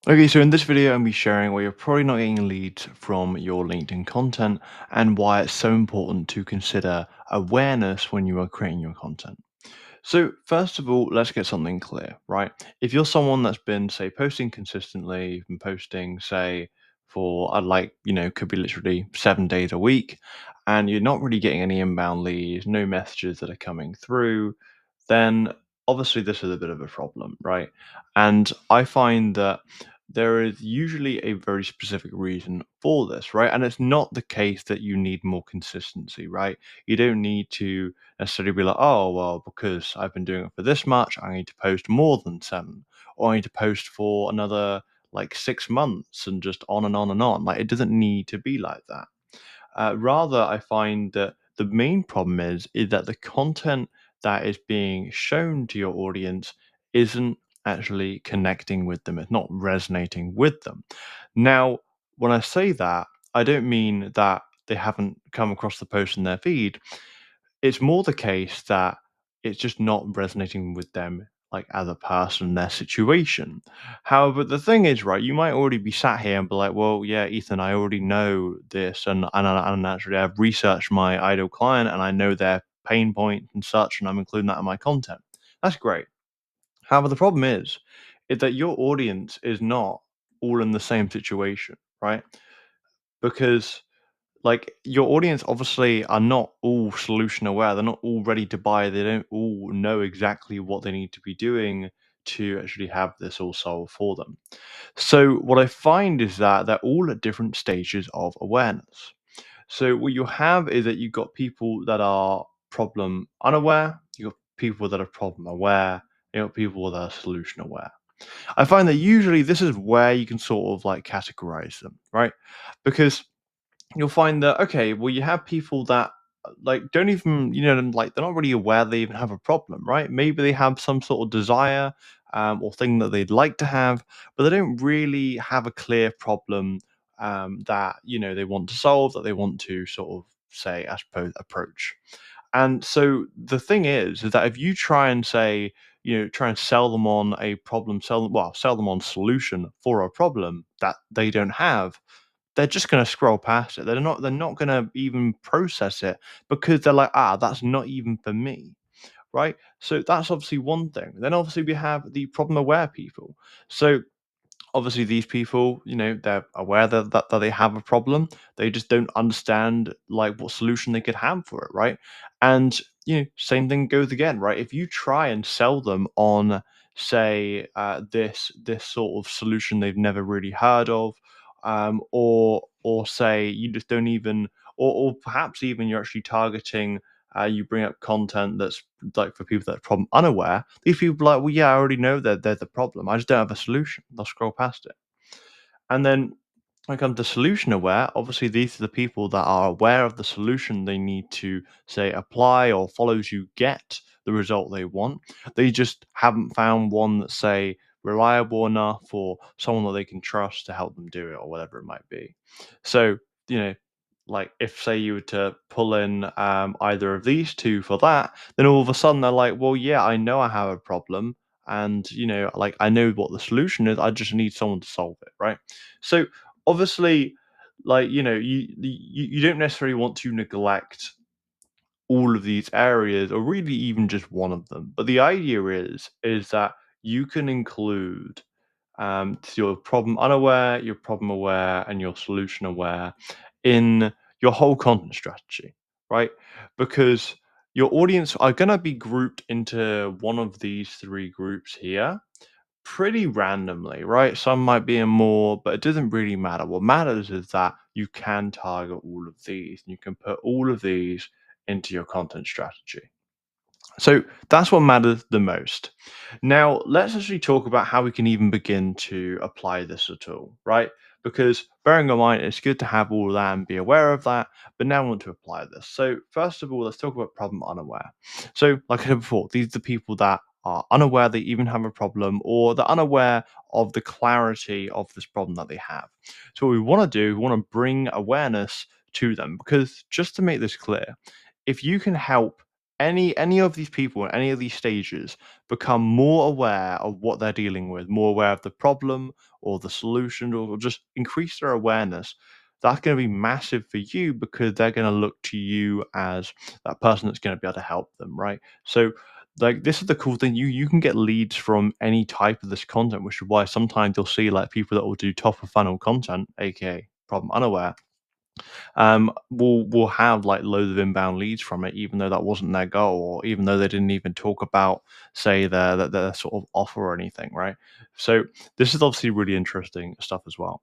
Okay, so in this video, I'm be sharing why you're probably not getting leads from your LinkedIn content and why it's so important to consider awareness when you are creating your content. So, first of all, let's get something clear, right? If you're someone that's been, say, posting consistently, you've been posting, say, for could be literally 7 days a week, and you're not really getting any inbound leads, no messages that are coming through, then obviously this is a bit of a problem, right? And I find that there is usually a very specific reason for this, right? And it's not the case that you need more consistency, right? You don't need to necessarily be like, oh, well, because I've been doing it for this much, I need to post more than seven, or I need to post for another like 6 months and just on and on and on. Like, it doesn't need to be like that. Rather, I find that the main problem is that the content that is being shown to your audience isn't actually connecting with them. It's not resonating with them. Now, when I say that, I don't mean that they haven't come across the post in their feed. It's more the case that it's just not resonating with them, like, as a person, their situation. However, the thing is, right, you might already be sat here and be like, "Well, yeah, Ethan, I already know this, and actually I've researched my ideal client, and I know their pain points and such, and I'm including that in my content." That's great. However, the problem is that your audience is not all in the same situation, right? Because your audience obviously are not all solution aware. They're not all ready to buy. They don't all know exactly what they need to be doing to actually have this all solved for them. So what I find is that they're all at different stages of awareness. So what you have is that you've got people that are problem unaware, you've got people that are problem aware, you've got people that are solution aware. I find that usually this is where you can sort of like categorize them, right? Because you'll find that, okay, well, you have people that don't even, like, they're not really aware they even have a problem, right? Maybe they have some sort of desire, or thing that they'd like to have, but they don't really have a clear problem, that they want to solve, that they want to sort of, say, I suppose, approach. And so the thing is that if you try and say, try and sell them on a problem, sell them on solution for a problem that they don't have, they're just gonna scroll past it. They're not gonna even process it because they're like, "Ah, that's not even for me." Right? So that's obviously one thing. Then obviously we have the problem aware people. So obviously these people, they're aware that they have a problem. They just don't understand like what solution they could have for it, right? And same thing goes again, right? If you try and sell them on, say, this sort of solution they've never really heard of, or say you just don't even, or perhaps even you're actually targeting, you bring up content that's like for people that are problem unaware. These people are like, well, yeah, I already know that they're the problem. I just don't have a solution. They'll scroll past it. And then when it comes to solution aware, obviously these are the people that are aware of the solution they need to, say, apply or follow to get the result they want. They just haven't found one that's, say, reliable enough or someone that they can trust to help them do it or whatever it might be. So, you know, like if, say, you were to pull in, either of these two for that, then all of a sudden they're like, well, yeah, I know I have a problem, and like, I know what the solution is. I just need someone to solve it, right? So obviously, like, you don't necessarily want to neglect all of these areas, or really even just one of them. But the idea is that you can include, your problem unaware, your problem aware, and your solution aware in your whole content strategy, right? Because your audience are going to be grouped into one of these three groups here pretty randomly, right? Some might be in more, but it doesn't really matter. What matters is that you can target all of these and you can put all of these into your content strategy. So that's what matters the most. Now, let's actually talk about how we can even begin to apply this at all, right? Because bearing in mind, it's good to have all of that and be aware of that, but now I want to apply this. So, first of all, let's talk about problem unaware. So, like I said before, these are the people that are unaware they even have a problem, or they're unaware of the clarity of this problem that they have. So, what we want to do, we want to bring awareness to them, because just to make this clear, if you can help any of these people in any of these stages become more aware of what they're dealing with, more aware of the problem or the solution, or just increase their awareness, that's going to be massive for you because they're going to look to you as that person that's going to be able to help them, right? So like this is the cool thing, you can get leads from any type of this content, which is why sometimes you'll see like people that will do top of funnel content, aka problem unaware, will have like loads of inbound leads from it, even though that wasn't their goal, or even though they didn't even talk about, say, their sort of offer or anything, right? So this is obviously really interesting stuff as well.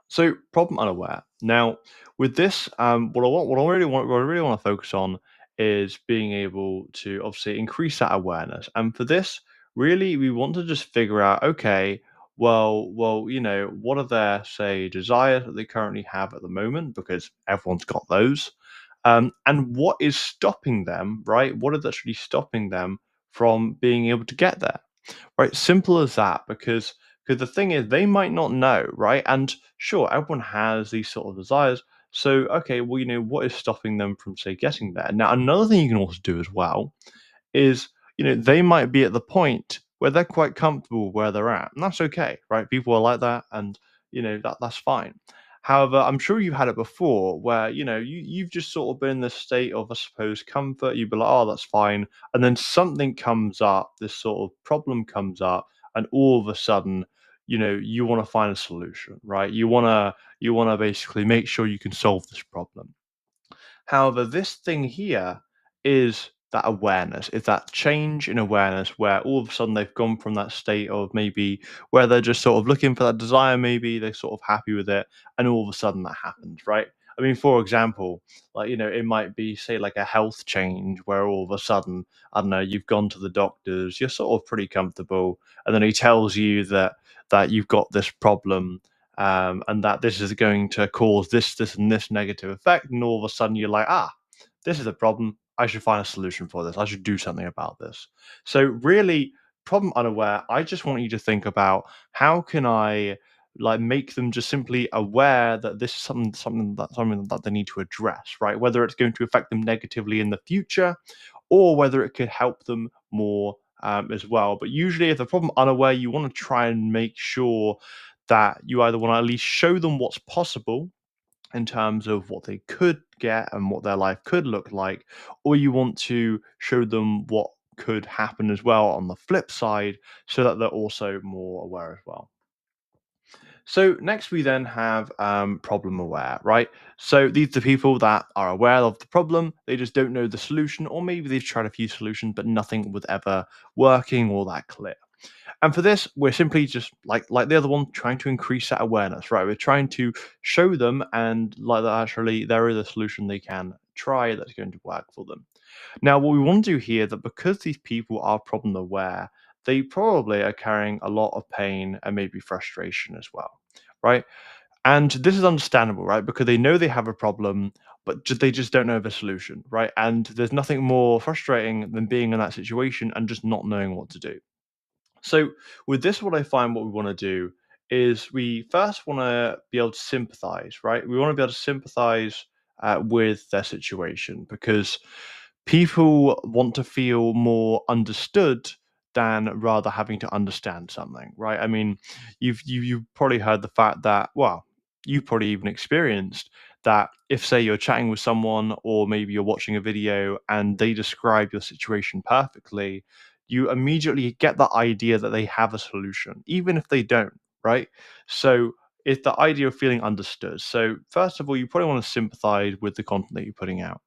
So problem unaware. Now, with this, what I really want to focus on is being able to obviously increase that awareness. And for this, really, we want to just figure out, okay, what are their say desires that they currently have at the moment, because everyone's got those, and what is stopping them, right? What is actually stopping them from being able to get there? Right, simple as that, because the thing is they might not know, right? And sure, everyone has these sort of desires. So, okay, well, what is stopping them from, say, getting there? Now, another thing you can also do as well is, they might be at the point where they're quite comfortable where they're at, and that's okay, right? People are like that, and that's fine. However, I'm sure you've had it before where you've just sort of been in this state of, I suppose, comfort. You'd be like, oh, that's fine, and then something comes up, this sort of problem comes up, and all of a sudden, you want to find a solution, right? You want to basically make sure you can solve this problem. However, this thing here is that awareness, is that change in awareness where all of a sudden they've gone from that state of maybe where they're just sort of looking for that desire, maybe they're sort of happy with it, and all of a sudden that happens, right? I mean, for example, like, it might be, say, like a health change where all of a sudden, I don't know, you've gone to the doctors, you're sort of pretty comfortable, and then he tells you that you've got this problem, and that this is going to cause this, and this negative effect. And all of a sudden, you're like, this is a problem. I should find a solution for this. I should do something about this. So, really, problem unaware, I just want you to think about how can I like make them just simply aware that this is something that they need to address, right? Whether it's going to affect them negatively in the future, or whether it could help them more, as well. But usually, if the problem unaware, you want to try and make sure that you either want to at least show them what's possible in terms of what they could get and what their life could look like, or you want to show them what could happen as well on the flip side, so that they're also more aware as well. So next we then have problem aware, right? So these are the people that are aware of the problem, they just don't know the solution, or maybe they've tried a few solutions, but nothing was ever working or that clear. And for this, we're simply just like the other one, trying to increase that awareness, right? We're trying to show them and like that actually there is a solution they can try that's going to work for them. Now, what we want to do here that because these people are problem aware, they probably are carrying a lot of pain and maybe frustration as well, right? And this is understandable, right? Because they know they have a problem, but they just don't know the solution, right? And there's nothing more frustrating than being in that situation and just not knowing what to do. So with this, what I find what we want to do is we first want to be able to sympathize, right? We want to be able to sympathize with their situation because people want to feel more understood than rather having to understand something, right? I mean, you've probably heard the fact that, well, you've probably even experienced that if, say, you're chatting with someone or maybe you're watching a video and they describe your situation perfectly, you immediately get the idea that they have a solution, even if they don't, right? So it's the idea of feeling understood. So first of all, you probably want to sympathize with the content that you're putting out.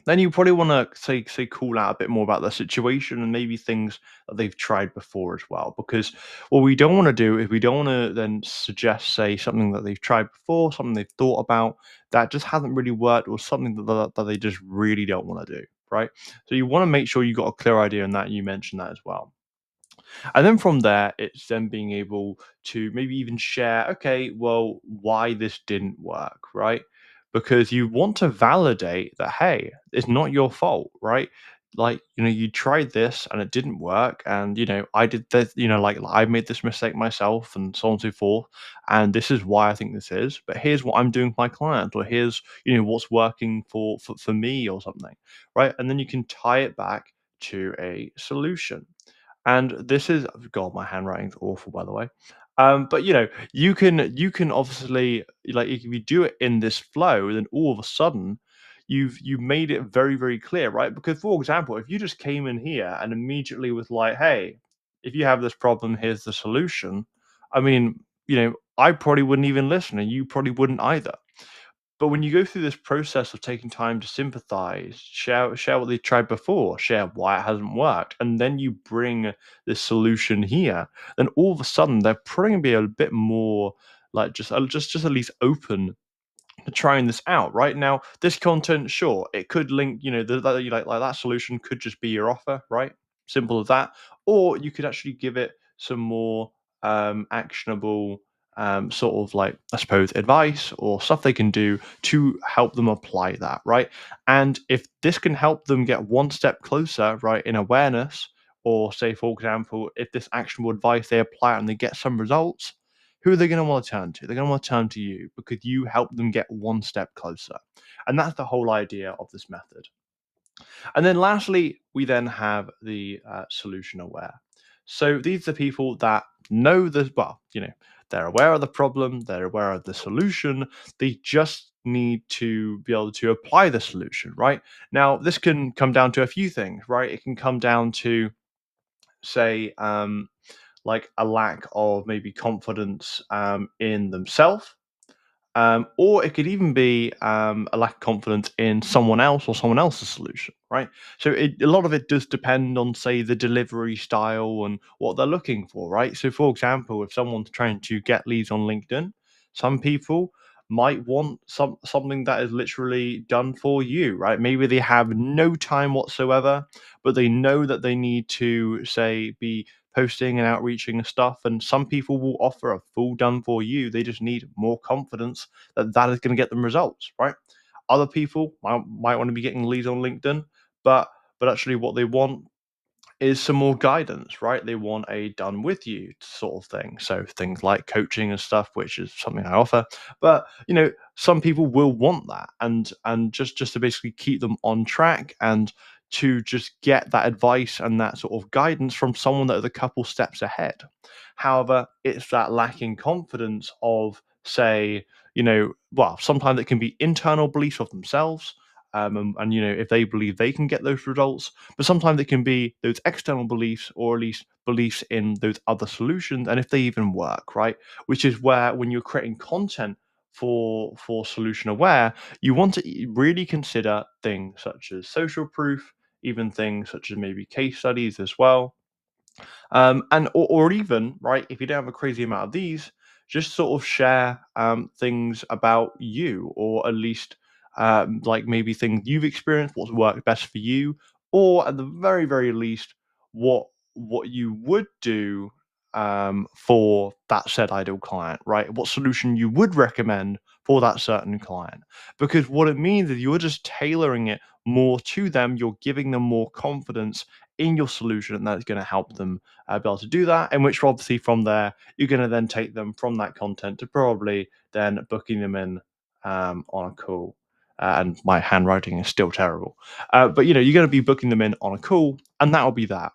Then you probably want to say call out a bit more about their situation and maybe things that they've tried before as well. Because what we don't want to do is we don't want to then suggest, say, something that they've tried before, something they've thought about that just hasn't really worked, or something that they just really don't want to do, right? So you want to make sure you got a clear idea on that. You mentioned that as well. And then from there, it's then being able to maybe even share, okay, well, why this didn't work, right? Because you want to validate that, hey, it's not your fault, right? you tried this and it didn't work, and I did this, like I made this mistake myself, and so on and so forth, and this is why I think this is, but here's what I'm doing with my client, or here's what's working for me or something, right? And then you can tie it back to a solution. And this is, God, my handwriting's awful, by the way. But you can obviously, like, if you do it in this flow, then all of a sudden you've made it very, very clear, right? Because, for example, if you just came in here and immediately was like, hey, if you have this problem, here's the solution. I mean, I probably wouldn't even listen, and you probably wouldn't either. But when you go through this process of taking time to sympathize, share what they've tried before, share why it hasn't worked, and then you bring this solution here, then all of a sudden they're probably gonna be a bit more like just at least open trying this out. Right now, this content, sure, it could link, like that solution could just be your offer, right? Simple as that. Or you could actually give it some more actionable, sort of, like, I suppose, advice or stuff they can do to help them apply that, right? And if this can help them get one step closer, right, in awareness, or say, for example, if this actionable advice they apply and they get some results, who are they going to want to turn to? They're going to want to turn to you because you help them get one step closer. And that's the whole idea of this method. And then lastly, we then have the solution aware. So these are people that know this, well, they're aware of the problem, they're aware of the solution, they just need to be able to apply the solution, right? Now, this can come down to a few things, right? It can come down to, say, like a lack of maybe confidence in themselves, or it could even be a lack of confidence in someone else or someone else's solution, right? So a lot of it does depend on, say, the delivery style and what they're looking for, right? So, for example, if someone's trying to get leads on LinkedIn, some people might want something that is literally done for you, right? Maybe they have no time whatsoever, but they know that they need to, say, be posting and outreaching and stuff. And some people will offer a full done for you. They just need more confidence that that is going to get them results, right? Other people might want to be getting leads on LinkedIn, but actually what they want is some more guidance, right? They want a done with you sort of thing. So things like coaching and stuff, which is something I offer. But some people will want that, and just to basically keep them on track, and to just get that advice and that sort of guidance from someone that is a couple steps ahead. However, it's that lacking confidence of, say, well, sometimes it can be internal beliefs of themselves. And if they believe they can get those results, but sometimes it can be those external beliefs, or at least beliefs in those other solutions, and if they even work, right? Which is where, when you're creating content for solution aware, you want to really consider things such as social proof, even things such as maybe case studies as well, and or even, right, if you don't have a crazy amount of these, just sort of share things about you, or at least like maybe things you've experienced, what's worked best for you, or at the very, very least, what you would do for that said ideal client, right? What solution you would recommend for that certain client. Because what it means is you're just tailoring it more to them, you're giving them more confidence in your solution, and that's going to help them be able to do that. And which, obviously, from there, you're going to then take them from that content to probably then booking them in on a call. And my handwriting is still terrible, but you're going to be booking them in on a call, and that'll be that.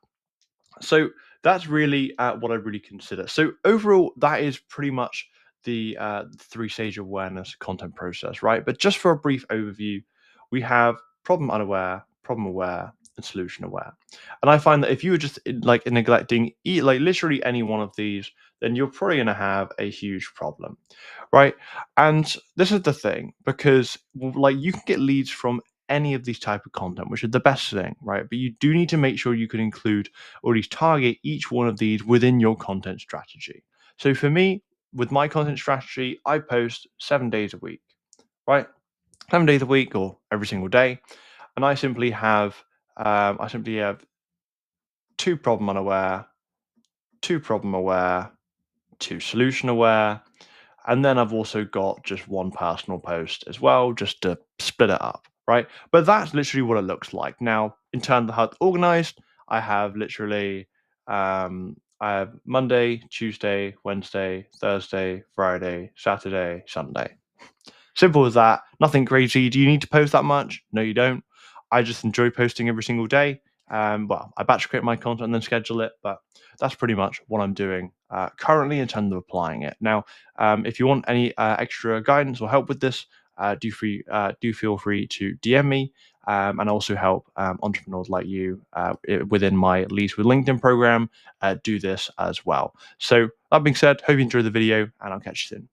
So that's really what I really consider. So overall, that is pretty much the three-stage awareness content process, right? But just for a brief overview, we have problem unaware, problem aware, and solution aware. And I find that if you were just like neglecting like literally any one of these, then you're probably going to have a huge problem, right? And this is the thing, because like you can get leads from any of these type of content, which is the best thing, right? But you do need to make sure you can include, or at least target, each one of these within your content strategy. So for me, with my content strategy, I post 7 days a week, right? 7 days a week, or every single day, and I simply have two problem unaware, two problem aware, two solution aware, and then I've also got just one personal post as well, just to split it up, right? But that's literally what it looks like. Now, in terms of how it's organized, I have literally I have Monday, Tuesday, Wednesday, Thursday, Friday, Saturday, Sunday. Simple as that. Nothing crazy. Do you need to post that much? No, you don't. I just enjoy posting every single day. Well, I batch create my content and then schedule it, but that's pretty much what I'm doing currently in terms of applying it. Now, if you want any extra guidance or help with this, do feel free to DM me and also help entrepreneurs like you within my Leads with LinkedIn program do this as well. So that being said, hope you enjoyed the video, and I'll catch you soon.